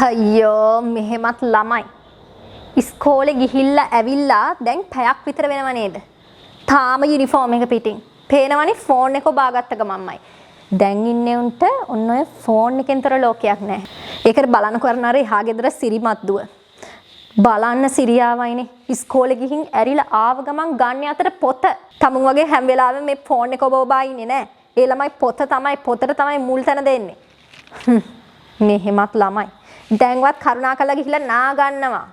අයියෝ මෙහෙමත් ළමයි ඉස්කෝලේ ගිහිල්ලා ඇවිල්ලා දැන් පැයක් විතර වෙනව නේද? තාම යුනිෆෝම් එක පිටින්. පේනවනේ ෆෝන් එක බාගත්ත ගමන්මයි. දැන් ඉන්නේ උන්ට ඔන්න ඔය ෆෝන් එකෙන්තර ලෝකයක් නැහැ. ඒකට බලන්න කරන අර එහා ගෙදර සිරිමත් දුව. බලන්න සිරියාවයිනේ ඉස්කෝලේ ගිහින් ඇරිලා ආව ගමන් ගන්න අතර පොත. තමුන් වගේ හැම වෙලාවෙම මේ ෆෝන් එක ඔබ ඉන්නේ නැහැ. ඒ ළමයි පොතට තමයි මුල් තැන දෙන්නේ. මෙහෙමත් ළමයි. දැන්වත් කරුණාකරලා ගිහිල්ලා නා ගන්නවා.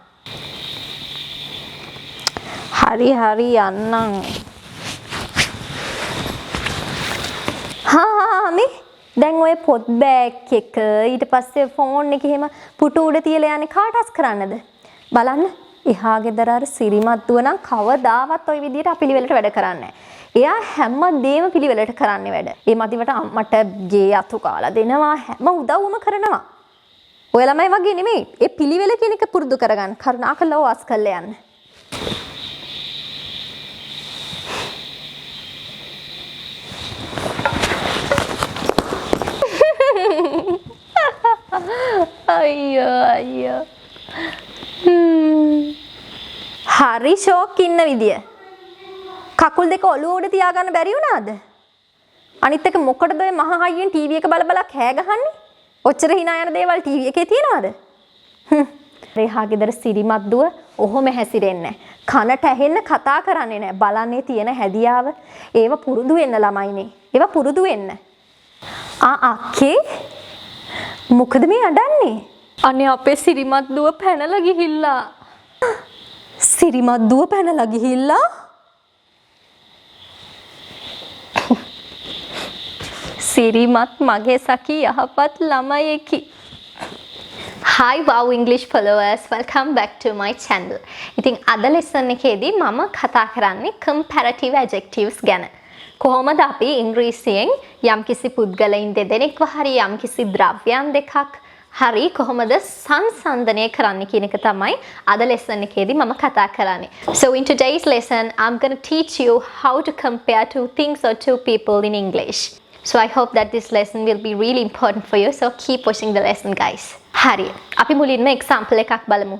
හරි යන්නම්. මේ දැන් ඔය පොත් බෑග් එක ඊට පස්සේ ෆෝන් එක එහෙම පුටු උඩ තියලා යන්නේ කාටස් කරන්නද? බලන්න එහා ගෙදර අර සිරිමත් දුව නම් කවදාවත් ওই විදියට අපිලිවෙලට වැඩ කරන්නේ නැහැ. එයා හැමදේම පිළිවෙලට කරන්නේ වැඩ. ඒ මදිවට අම්මට ගේ අතු කාලා දෙනවා හැම උදව්වම කරනවා. ඔය ළමයි වගේ නෙමෙයි. ඒ පිළිවෙල කියන එක පුරුදු කරගන්න. කරුණාකරලා වාස් කරලා යන්න. අයියෝ. හරි ෂෝක් ඉන්න විදිය. කකුල් දෙක ඔළුව උඩ තියාගන්න බැරි වුණාද? අනිත් එක මොකටද ඔය මහා හයියෙන් ටීවී එක බල කෑ ගහන්නේ? ඔච්චර hina යන දේවල් ටීවී එකේ තියනවද? රේහා ගෙදර සිරිමත් දුව ඔහොම හැසිරෙන්නේ නැහැ. කනට ඇහෙන්න කතා කරන්නේ නැහැ. බලන්නේ තියෙන හැදියාව. ඒව පුරුදු වෙන්න ළමයිනේ. ඒව පුරුදු වෙන්න. අක්කේ මොකද මේ අඩන්නේ? අනේ අපේ සිරිමත් දුව පැනලා ගිහිල්ලා. සිරිමත් දුව පැනලා ගිහිල්ලා? සිරිමත් මගේ සකි යහපත් ළමයෙකි. Hi wow English followers, welcome back to my channel. ඉතින් අද lesson එකේදී මම කතා කරන්නේ comparative adjectives ගැන. කොහොමද අපි ඉංග්‍රීසියෙන් යම්කිසි පුද්ගලයන් දෙදෙනෙක්ව හරි යම්කිසි ද්‍රව්‍යයන් දෙකක් හරි කොහොමද සංසන්දනය කරන්න කියන එක තමයි අද lesson එකේදී මම කතා කරන්නේ. So in today's lesson I'm going to teach you how to compare two things or two people in English. So I hope that this lesson will be really important for you. So keep watching the lesson guys. හරි. අපි මුලින්ම example එකක් බලමු.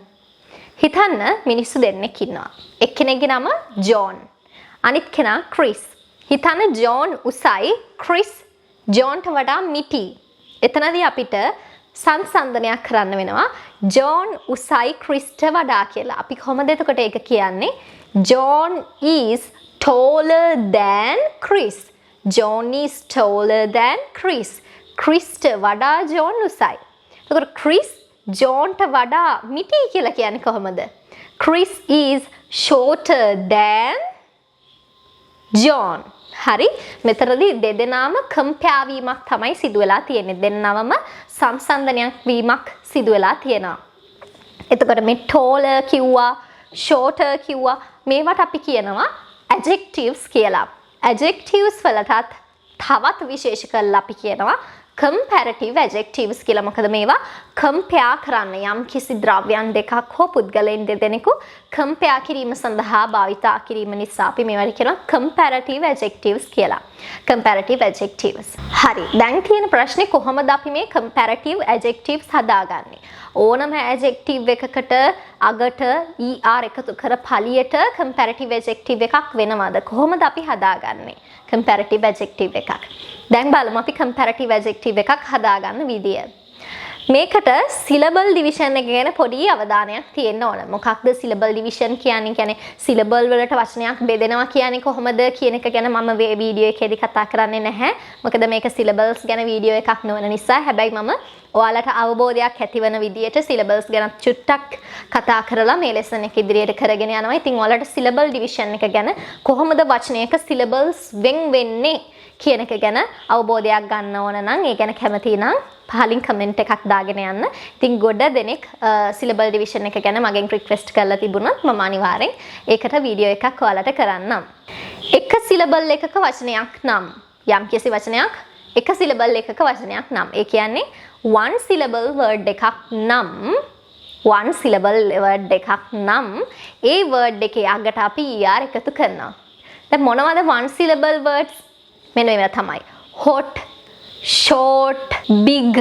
හිතන්න මිනිස්සු දෙන්නෙක් ඉන්නවා. එක්කෙනෙක්ගේ නම ජෝන්. අනිත් කෙනා ක්‍රිස්. හිතන්න ජෝන් උසයි ක්‍රිස් ජෝන්ට වඩා මිටි. එතනදී අපිට සංසන්දනයක් කරන්න වෙනවා. ජෝන් උසයි ක්‍රිස්ට වඩා කියලා. අපි කොහොමද එතකොට ඒක කියන්නේ? John is taller than Chris. John is taller than Chris. Chrisට වඩා John උසයි. එතකොට Chris Johnට වඩා මිටි කියලා කියන්නේ කොහොමද? Chris is shorter than John. හරි. මෙතනදී දෙදෙනාම කම්පෙයාර් වීමක් තමයි සිදු වෙලා තියෙන්නේ. දෙන්නවම සංසන්දනයක් වීමක් සිදු වෙලා තියෙනවා. එතකොට මේ taller කිව්වා, shorter කිව්වා මේවට අපි කියනවා adjectives කියලා. adjectives වලටත් තවත් විශේෂ කරලා අපි කියනවා comparative adjectives කියලා. මොකද මේවා compare කරන්න යම් කිසි ද්‍රව්‍යයන් දෙකක් හෝ පුද්ගලයන් දෙදෙනෙකු compare කිරීම සඳහා භාවිතා කිරීම නිසා අපි මේවට කියනවා comparative adjectives කියලා. comparative adjectives. හරි. දැන් තියෙන ප්‍රශ්නේ කොහොමද අපි මේ comparative adjectives හදාගන්නේ? ඕනම adjective එකකට අගට er එකතු කර පළියට comparative adjective එකක් වෙනවද? කොහොමද අපි හදාගන්නේ comparative adjective එකක්? දැන් බලමු අපි comparative adjective එකක් හදාගන්න විදිය. මේකට syllable division එක ගැන පොඩි අවධානයක් තියෙන්න ඕන. මොකක්ද syllable division කියන්නේ? කියන්නේ syllable වලට වචනයක් බෙදෙනවා කියන්නේ කොහොමද කියන එක ගැන මම වීඩියෝ එකේදී කතා කරන්නේ නැහැ. මොකද මේක syllables ගැන වීඩියෝ එකක් නොවන නිසා. හැබැයි මම ඔයාලට අවබෝධයක් ඇතිවන විදියට syllables ගැන චුට්ටක් කතා කරලා මේ lesson එක ඉදිරියට කරගෙන යනවා. ඉතින් ඔයාලට syllable division එක ගැන කොහොමද වචනයක syllables වෙන් වෙන්නේ කියන එක ගැන අවබෝධයක් ගන්න ඕන නම් ඒ ගැන කැමති නම් පහලින් කමෙන්ට් එකක් දාගෙන යන්න. ඉතින් ගොඩ දෙනෙක් syllable division එක ගැන මගෙන් රික්වෙස්ට් කරලා තිබුණත් මම අනිවාර්යෙන් ඒකට වීඩියෝ එකක් ඔයාලට කරන්නම්. එක syllable එකක වචනයක් නම් යම්කිසි වචනයක් එක syllable එකක වචනයක් නම් ඒ කියන්නේ one syllable word එකක් නම් ඒ word එකේ අගට අපි er එකතු කරනවා. දැන් මොනවද one syllable words? මෙන්න මේවා තමයි hot, short, big,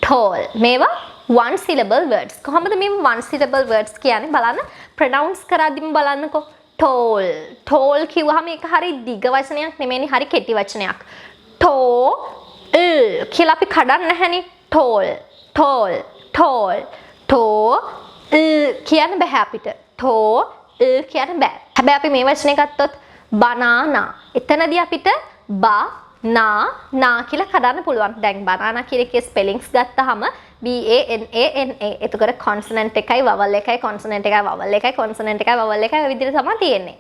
tall. මේවා one syllable words. කොහොමද මේ one syllable words කියන්නේ බලන්න pronounce කරද්දිම බලන්නකෝ. tall. tall කිව්වහම ඒක හරි දිග වචනයක් නෙමෙයිනේ හරි කෙටි වචනයක්. tall කියලා අපි කඩන්න නැහැනේ. tall tall tall tall කියන්න බෑ අපිට. tall කියන්න බෑ. හැබැයි අපි මේ වචනේ ගත්තොත් banana. එතනදී අපිට නා කියලා කඩන්න පුළුවන්. දැන් banana කියන එකේ spellings ගත්තාම BANANA. එතකොට consonant එකයි vowel එකයි consonant එකයි vowel එකයි consonant එකයි vowel එකයි ඔය විදිහට තමයි තියෙන්නේ.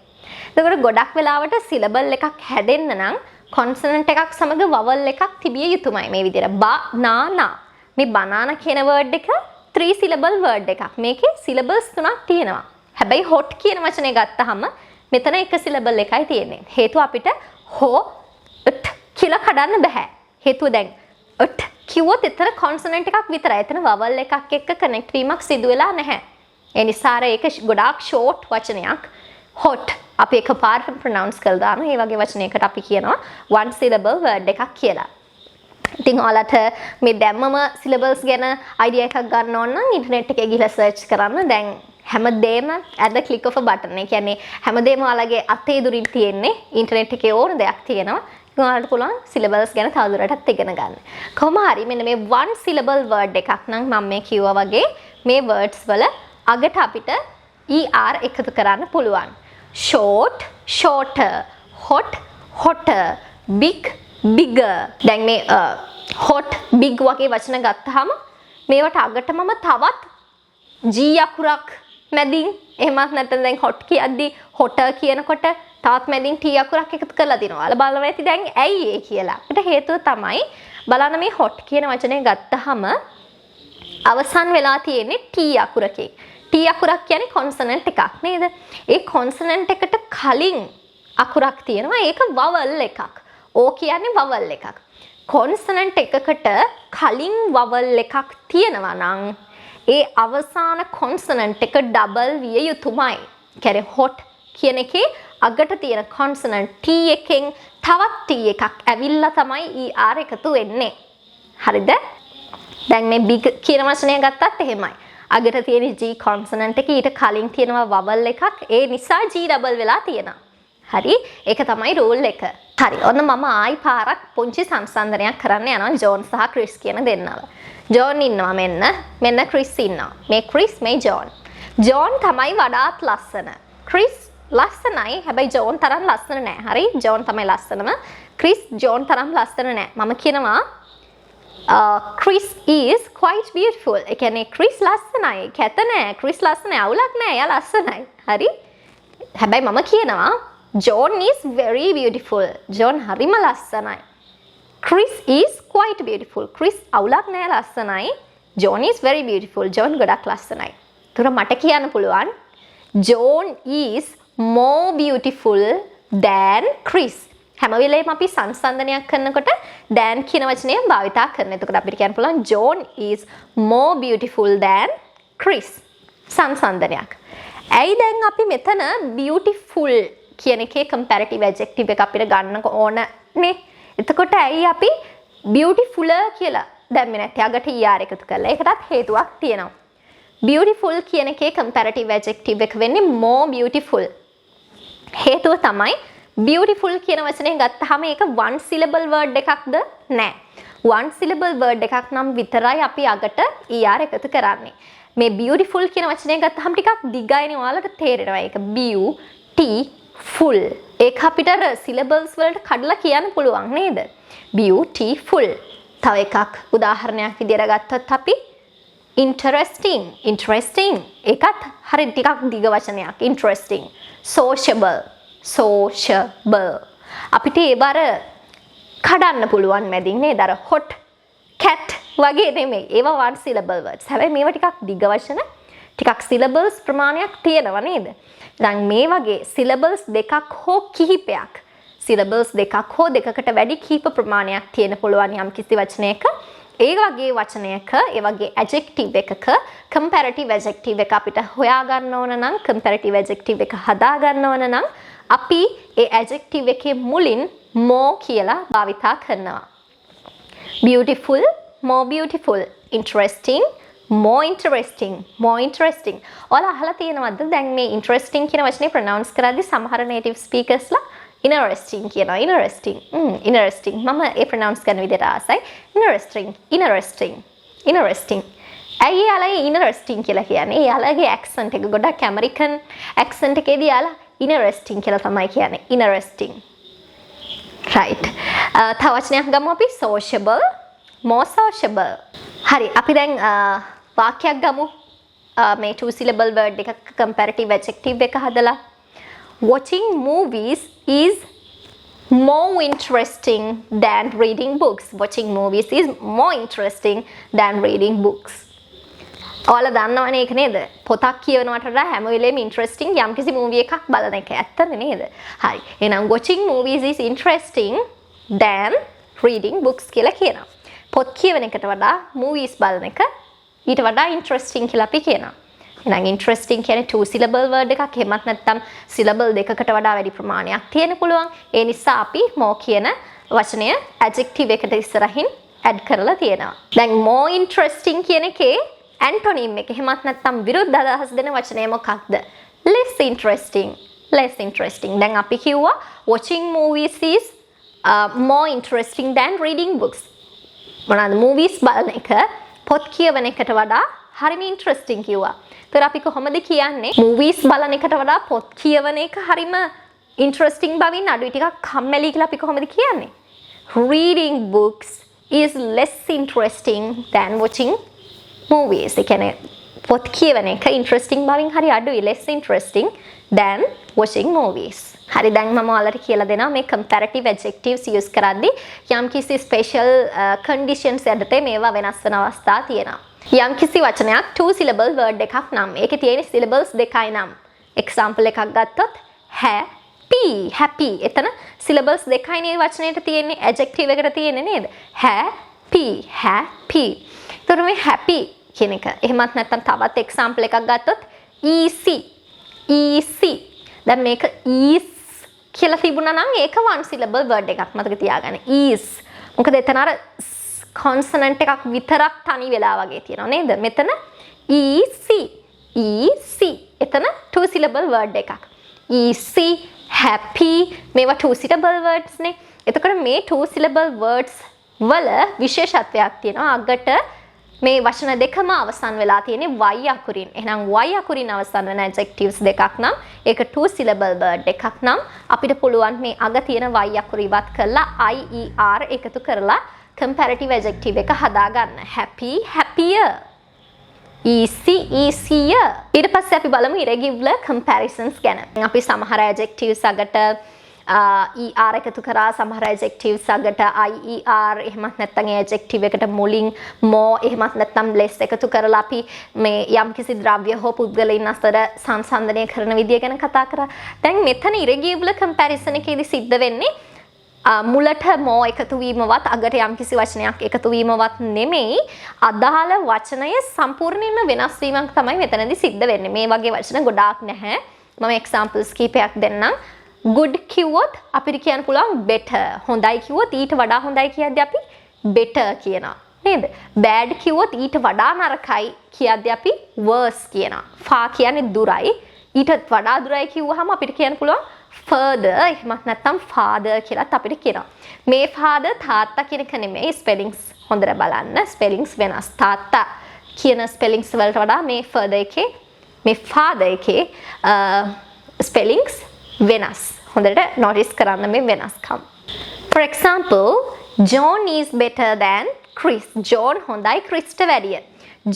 එතකොට ගොඩක් වෙලාවට syllable එකක් හැදෙන්න නම් consonant එකක් සමග vowel එකක් තිබිය යුතුමයි. මේ විදිහට banana. මේ banana කියන word එක 3 syllable word එකක්. මේකේ syllables 3ක් තියෙනවා. හැබැයි hot කියන වචනේ ගත්තාම මෙතන එක syllable එකයි තියෙන්නේ. හේතුව අපිට hot කියලා කඩන්න බෑ. හේතුව දැන් ට කිව්වොත් එතන consonant එකක් විතරයි. එතන vowel එකක් එක්ක connect වීමක් සිදු වෙලා නැහැ. ඒ නිසා ඒක ගොඩාක් short වචනයක්. hot අපි එකපාරට pronounce කරලා දාන මේ වගේ වචනයකට අපි කියනවා one syllable word එකක් කියලා. ඉතින් ඔයාලට මේ දැම්මම syllables ගැන idea එකක් ගන්න ඕන නම් internet එකේ ගිහලා search කරන්න. දැන් හැමදේම at the click of a button. ඒ කියන්නේ හැමදේම ඔයාලගේ අතේ දුරින් තියෙන්නේ. internet එකේ ඕන දෙයක් තියෙනවා. ඔයාලට පුළුවන් syllables ගැන තවදුරටත් ඉගෙන ගන්න. කොහොම හරි මෙන්න මේ one syllable word එකක් නම් මම මේ කිව්වා වගේ මේ words වල අගට අපිට er එකතු කරන්න පුළුවන්. short shorter, hot hotter, big bigger. දැන් මේ hot big වගේ වචන ගත්තාම මේවට අගට මම තවත් G අකුරක් මැදින් එහෙමත් නැත්නම් දැන් hot කියද්දි hotter කියනකොට තවත් මැදින් T අකුරක් එකතු කරලා දිනවා. ඔයාලා බලනවා ඇති දැන් ඇයි ඒ කියලා. ඒකට හේතුව තමයි බලන්න මේ hot කියන වචනේ ගත්තාම අවසන් වෙලා තියෙන්නේ T අකුරකින්. T අකුරක් කියන්නේ consonant එකක් නේද? ඒ consonant එකට කලින් අකුරක් තියෙනවා. ඒක vowel එකක්. O කියන්නේ vowel එකක්. consonant එකකට කලින් vowel එකක් තියෙනවා නම් ඒ අවසාන consonant එක double විය යුතුමයි. කියන්නේ hot කියන එකේ අගට තියෙන consonant T එකෙන් තවත් T එකක් ඇවිල්ලා තමයි er එකතු වෙන්නේ. හරිද? දැන් මේ big කියන වචනය ගත්තත් එහෙමයි. අගට තියෙන G consonant එක ඊට කලින් තියෙනවා vowel එකක්. ඒ නිසා G double වෙලා තියෙනවා. හරි? ඒක තමයි rule එක. හරි. ඔන්න මම ආයි පාරක් පුංචි සංසන්දනයක් කරන්න යනවා ජෝන් සහ ක්‍රිස් කියන දෙන්නව. ජෝන් ඉන්නවා මෙන්න ක්‍රිස් ඉන්නවා. මේ ක්‍රිස් මේ ජෝන්. ජෝන් තමයි වඩාත් ලස්සන. ක්‍රිස් ලස්සනයි හැබැයි ජෝන් තරම් ලස්සන නෑ. හරි? ජෝන් තමයි ලස්සනම. ක්‍රිස් ජෝන් තරම් ලස්සන නෑ. මම කියනවා Chris is quite beautiful. ඒ කියන්නේ ක්‍රිස් ලස්සනයි. කැත නෑ. ක්‍රිස් ලස්සනයි. අවුලක් නෑ. එයා ලස්සනයි. හරි? හැබැයි මම කියනවා John is very beautiful. John හරිම ලස්සනයි. Chris is quite beautiful. Chris අවුලක් නෑ ලස්සනයි. John is very beautiful. John ගොඩක් ලස්සනයි. ඒතර මට කියන්න පුළුවන් John is more beautiful than Chris. හැම වෙලේම අපි සංසන්දනයක් කරනකොට than කියන වචනය භාවිතා කරනවා. එතකොට අපිට කියන්න පුළුවන් John is more beautiful than Chris. සංසන්දනයක්. ඇයි දැන් අපි මෙතන beautiful කියන එකේ comparative adjective එක අපිට ගන්න ඕන නේ. එතකොට ඇයි අපි beautiful කියලා දැම්මේ නැත්තේ අගට er එකතු කරලා. ඒකටත් හේතුවක් තියෙනවා. beautiful කියන එකේ comparative adjective එක වෙන්නේ more beautiful. හේතුව තමයි beautiful කියන වචනේ ගත්තාම ඒක one syllable word එකක්ද නෑ. one syllable word එකක් නම් විතරයි අපි අගට er එකතු කරන්නේ. මේ beautiful කියන වචනේ ගත්තාම ටිකක් දිගයිනේ ඔයාලට තේරෙනවා. ඒක beautiful. ඒක අපිට syllables වලට කඩලා කියන්න පුළුවන් නේද? beautiful. තව එකක් උදාහරණයක් විදියට ගත්තොත් අපි interesting. ඒකත් හරි ටිකක් දිග වචනයක්. interesting. sociable. අපිට ඒ බර කඩන්න පුළුවන් මැදින් නේද? අර hot cat වගේ නෙමෙයි. ඒවා one syllable words. හැබැයි මේවා ටිකක් දිග වචන. ටිකක් syllables ප්‍රමාණයක් තියෙනවා නේද? දැන් මේ වගේ syllables දෙකක් හෝ කිහිපයක් syllables දෙකක් හෝ දෙකකට වැඩි කීප ප්‍රමාණයක් තියෙන පුළුවන් යම් කිසි වචනයක. ඒ වගේ වචනයක ඒ වගේ adjective එකක comparative adjective එක අපිට හොයා ගන්න ඕන නම් comparative adjective එක හදා ගන්න ඕන නම් අපි ඒ adjective එකේ මුලින් more කියලා භාවිතා කරනවා. beautiful, more beautiful. interesting, more interesting more interesting ඔයාලා අහලා තියෙනවද දැන් මේ interesting කියන වචනේ pronounce කරද්දි සමහර native speakersලා interesting කියනවා interesting මම ඒ pronounce කරන විදිහට ආසයි interesting ඇයි යාලා interesting කියලා කියන්නේ යාලාගේ accent එක ගොඩක් American accent එකේදී යාලා interesting කියලා තමයි කියන්නේ interesting right තව වචනයක් ගමු අපි sociable more sociable හරි අපි දැන් වාක්‍යයක් ගමු මේ two syllable word එකක comparative adjective එක හදලා watching movies is more interesting than reading books watching movies is more interesting than reading books ඔයාලා දන්නවනේ ඒක නේද පොතක් කියවනවට වඩා හැම වෙලේම interesting යම්කිසි movie එකක් බලන එක ඇත්තනේ නේද හරි එහෙනම් watching movies is interesting than reading books කියලා කියනවා පොත් කියවන එකට වඩා movies බලන එක ඊට වඩා interesting කියලා අපි කියනවා. එහෙනම් interesting කියන්නේ two syllable word එකක්. එහෙමත් නැත්නම් syllable දෙකකට වඩා වැඩි ප්‍රමාණයක් තියෙන්න පුළුවන්. ඒ නිසා අපි more කියන වචනය adjective එකට ඉස්සරහින් add කරලා තියෙනවා. දැන් more interesting කියන එකේ antonym එක එහෙමත් නැත්නම් විරුද්ධ අදහස් දෙන වචනය මොකක්ද? less interesting. දැන් අපි කිව්වා watching movies is more interesting than reading books. මොනවාද movies බලන එක පොත් කියවන එකට වඩා හරිම ඉන්ටරෙස්ටිං කිව්වා. ඒතර අපි කොහොමද කියන්නේ movies බලන එකට වඩා පොත් කියවන එක හරිම ඉන්ටරෙස්ටිං බවින් අඩුයි ටිකක් කම්මැලි කියලා අපි කොහොමද කියන්නේ? Reading books is less interesting than watching movies. ඒ කියන්නේ පොත් කියවන එක ඉන්ටරෙස්ටිං බවින් හරි අඩුයි less interesting than watching movies. හරි දැන් මම ඔයාලට කියලා දෙනවා මේ comparative adjectives use කරද්දී යම්කිසි special conditions යටතේ මේවා වෙනස් වෙන අවස්ථා තියෙනවා. යම්කිසි වචනයක් two syllable word එකක් නම් ඒකේ තියෙන syllables දෙකයි නම් example එකක් ගත්තොත් happy එතන syllables දෙකයි නේ වචනේට තියෙන්නේ adjective එකට තියෙන්නේ නේද? happy. ඒතර මේ happy කියන එක එහෙමත් නැත්නම් තවත් example එකක් ගත්තොත් easy. දැන් මේක is කියලා තිබුණා නම් ඒක one syllable word එකක් මතක තියාගන්න. is. මොකද එතන අර consonant එකක් විතරක් තනි වෙලා වගේ තියෙනවා නේද? මෙතන easy. එතන two syllable word එකක්. easy, happy මේවා two syllable words නේ. එතකොට මේ two syllable words වල විශේෂත්වයක් තියෙනවා. අගට මේ වචන දෙකම අවසන් වෙලා තියෙන්නේ y අකුරින්. එහෙනම් y අකුරින් අවසන් වෙන adjectives දෙකක් නම් ඒක two syllable word එකක් නම් අපිට පුළුවන් මේ අග තියෙන y අකුර ඉවත් කරලා ier එකතු කරලා comparative adjective එක හදා ගන්න. happy, happier. easy, easier. ඊට පස්සේ අපි බලමු irregular comparisons ගැන. අපි සමහර adjectives අගට er එකතු කරා සමහර adjectives අගට ier එහෙමත් නැත්නම් ඒ adjective එකට මුලින් more එහෙමත් නැත්නම් less එකතු කරලා අපි මේ යම්කිසි ද්‍රව්‍ය හෝ පුද්ගලයන් අතර සංසන්දනය කරන විදිය ගැන කතා කරා. දැන් මෙතන irregular comparison එකේදී සිද්ධ වෙන්නේ මුලට more එකතු වීමවත් අගට යම්කිසි වචනයක් එකතු වීමවත් නෙමෙයි අදාළ වචනය සම්පූර්ණයෙන්ම වෙනස් වීමක් තමයි මෙතනදී සිද්ධ වෙන්නේ. මේ වගේ වචන ගොඩාක් නැහැ. මම examples කීපයක් දෙන්නම්. good කිව්වොත් අපිට කියන්න පුළුවන් better. හොඳයි කිව්වොත් ඊට වඩා හොඳයි කියද්දී අපි better කියනවා. නේද? bad කිව්වොත් ඊට වඩා නරකයි කියද්දී අපි worse කියනවා. far කියන්නේ දුරයි. ඊටත් වඩා දුරයි කිව්වහම අපිට කියන්න පුළුවන් further. එහෙමත් නැත්නම් father කියලාත් අපිට කියනවා. මේ father තාත්තා කියන එක නෙමෙයි spellings හොඳට බලන්න. spellings වෙනස්. තාත්තා කියන spellings වලට වඩා මේ further එකේ මේ father එකේ spellings වෙනස්. හොඳට notice කරන්න මේ වෙනස්කම්. For example, John is better than Chris. John හොඳයි ක්‍රිස්ට වැඩිය.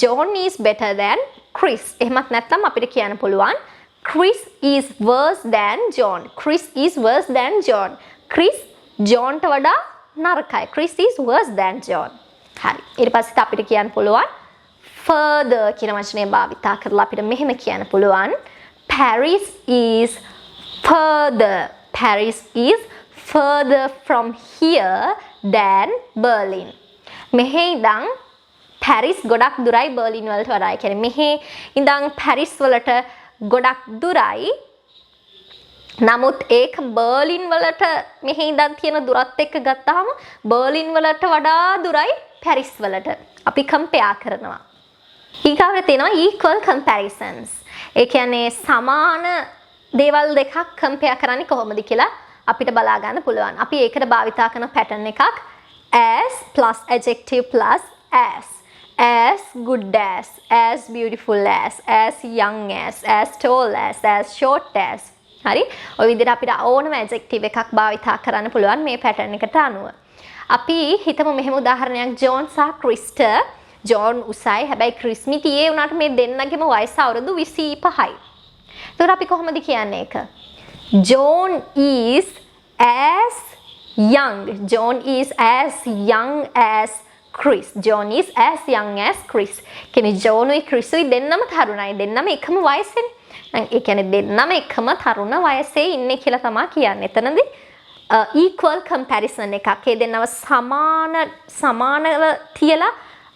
John is better than Chris. එහෙමත් නැත්නම් අපිට කියන්න පුළුවන් Chris is worse than John. Chris is worse than John. Chris Johnට වඩා නරකයි. Chris is worse than John. හරි. ඊට පස්සේ අපිට කියන්න පුළුවන් further කියන වචනේ භාවිතා කරලා අපිට මෙහෙම කියන්න පුළුවන් Paris is further from here than Berlin. මෙහි ඉඳන් පැරිස් ගොඩක් දුරයි බර්ලින් වලට වඩා. ඒ කියන්නේ මෙහි ඉඳන් පැරිස් වලට ගොඩක් දුරයි. නමුත් ඒක බර්ලින් වලට මෙහි ඉඳන් තියෙන දුරත් එක්ක ගත්තාම බර්ලින් වලට වඩා දුරයි පැරිස් වලට. අපි කම්පෙයාර් කරනවා. ඊගාවට තියෙනවා equal comparisons. ඒ කියන්නේ සමාන දේවල් දෙකක් compare කරන්නේ කොහොමද කියලා අපිට බලා ගන්න පුළුවන්. අපි ඒකට භාවිතා කරන pattern එකක් as plus adjective plus as good as beautiful as young as tall as short as. හරි? ඔය විදිහට අපිට ඕනම adjective එකක් භාවිතා කරන්න පුළුවන් මේ pattern එකට අනුව. අපි හිතමු මෙහෙම උදාහරණයක් ජෝන් සහ ක්‍රිස්ට. ජෝන් උසයි හැබැයි ක්‍රිස් මිටියේ උනාට මේ දෙන්නගෙම වයස අවුරුදු 25යි. එතකොට අපි කොහොමද කියන්නේ ඒක? John is as young. John is as young as Chris. John is as young as Chris. කියන්නේ ජෝන් උයි ක්‍රිස් උයි දෙන්නම තරුණයි. දෙන්නම එකම වයසේනේ. ඒ කියන්නේ දෙන්නම එකම තරුණ වයසේ ඉන්නේ කියලා තමයි කියන්නේ. එතනදී equal comparison එකක්. ඒ දෙන්නව සමානව තියලා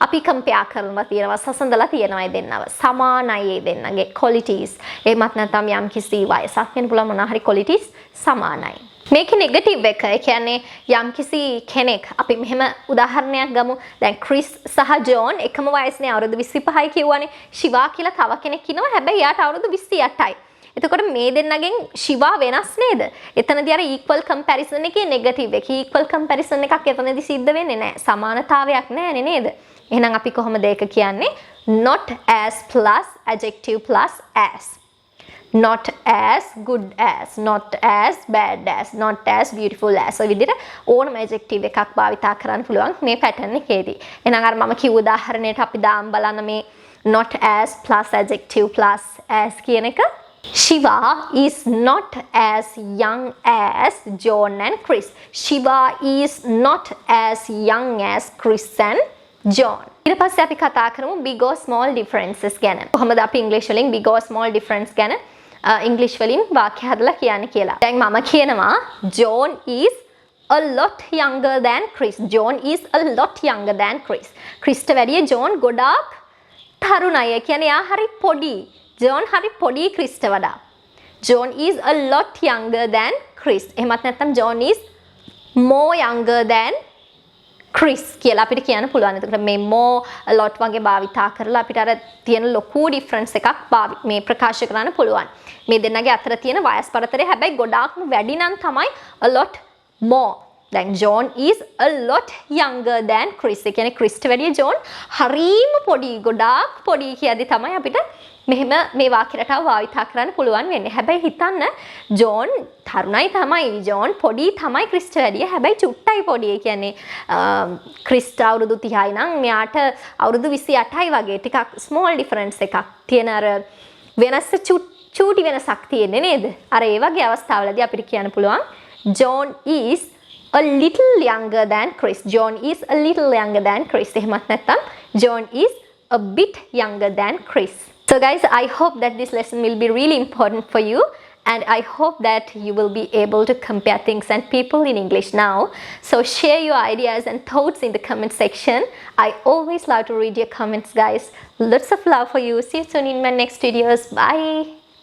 අපි compare කරනවා තියෙනවා සසඳලා තියෙනවා ඒ දෙන්නව. සමානයි ඒ දෙන්නගේ qualities. එහෙමත් නැත්නම් යම් කිසි වයසක් වෙන පුළුවන් මොනවා හරි qualities සමානයි. මේකේ නෙගටිව් එක. ඒ කියන්නේ යම් කිසි කෙනෙක් අපි මෙහෙම උදාහරණයක් ගමු. දැන් ක්‍රිස් සහ ජෝන් එකම වයසනේ අවුරුදු 25යි කියවනේ. ශිවා කියලා තව කෙනෙක් ඉන්නවා. හැබැයි යාට අවුරුදු 28යි. එතකොට මේ දෙන්නගෙන් ශිවා වෙනස් නේද? එතනදී අර equal comparison එකේ නෙගටිව් එක. equal comparison එකක් එතනදී සිද්ධ වෙන්නේ නැහැ. සමානතාවයක් නැහැ නේද? එහෙනම් අපි කොහොමද ඒක කියන්නේ? Not as plus adjective plus as. Not as good as, not as bad as, not as beautiful as. ඔය විදිහට ඕනම adjective එකක් භාවිතා කරන්න පුළුවන් මේ pattern එකේදී. එහෙනම් අර මම කිව්ව උදාහරණයට අපි දාන්න බලන්න මේ not as plus adjective plus as කියන එක. Shiva is not as young as John and Chris. Shiva is not as young as Chris and John. ඊට පස්සේ අපි කතා කරමු big or small differences ගැන. කොහොමද අපි English වලින් big or small difference ගැන English වලින් වාක්‍ය හදලා කියන්නේ කියලා. දැන් මම කියනවා John is a lot younger than Chris. John is a lot younger than Chris. ක්‍රිස්ට වැඩිය John ගොඩාක් තරුණයි. ඒ කියන්නේ යා හරි පොඩි. John හරි පොඩි ක්‍රිස්ට වඩා. John is a lot younger than Chris. එහෙමත් නැත්නම් John is more younger than Chris කියලා අපිට කියන්න පුළුවන්. එතකොට මේ more a lot වගේ භාවිතා කරලා අපිට අර තියෙන ලොකු difference එකක් මේ ප්‍රකාශ කරන්න පුළුවන්. මේ දෙන්නගේ අතර තියෙන වයස් පරතරය හැබැයි ගොඩාක්ම වැඩි නම් තමයි a lot more. දැන් John is a lot younger than Chris. ඒ කියන්නේ ක්‍රිස්ට වැඩිය John හරීම පොඩි ගොඩාක් පොඩි කියද්දි තමයි අපිට මෙහෙම මේ වාක්‍ය රටාව භාවිතා කරන්න පුළුවන් වෙන්නේ. හැබැයි හිතන්න John තරුණයි තමයි. John පොඩි තමයි ක්‍රිස්ට වැඩිය. හැබැයි චුට්ටයි පොඩි. ඒ කියන්නේ ක්‍රිස්ට අවුරුදු 30යි නම් මෙයාට අවුරුදු 28යි වගේ ටිකක් small difference එකක් තියෙන අර වෙනස චූටි වෙනසක් තියෙන්නේ නේද? අර ඒ වගේ අවස්ථාවලදී අපිට කියන්න පුළුවන් John is a little younger than Chris. John is a little younger than Chris. එහෙමත් නැත්නම් John is a bit younger than Chris. So guys, I hope that this lesson will be really important for you, and I hope that you will be able to compare things and people in English now. So share your ideas and thoughts in the comment section. I always love to read your comments, guys. Lots of love for you. See you soon in my next videos. Bye.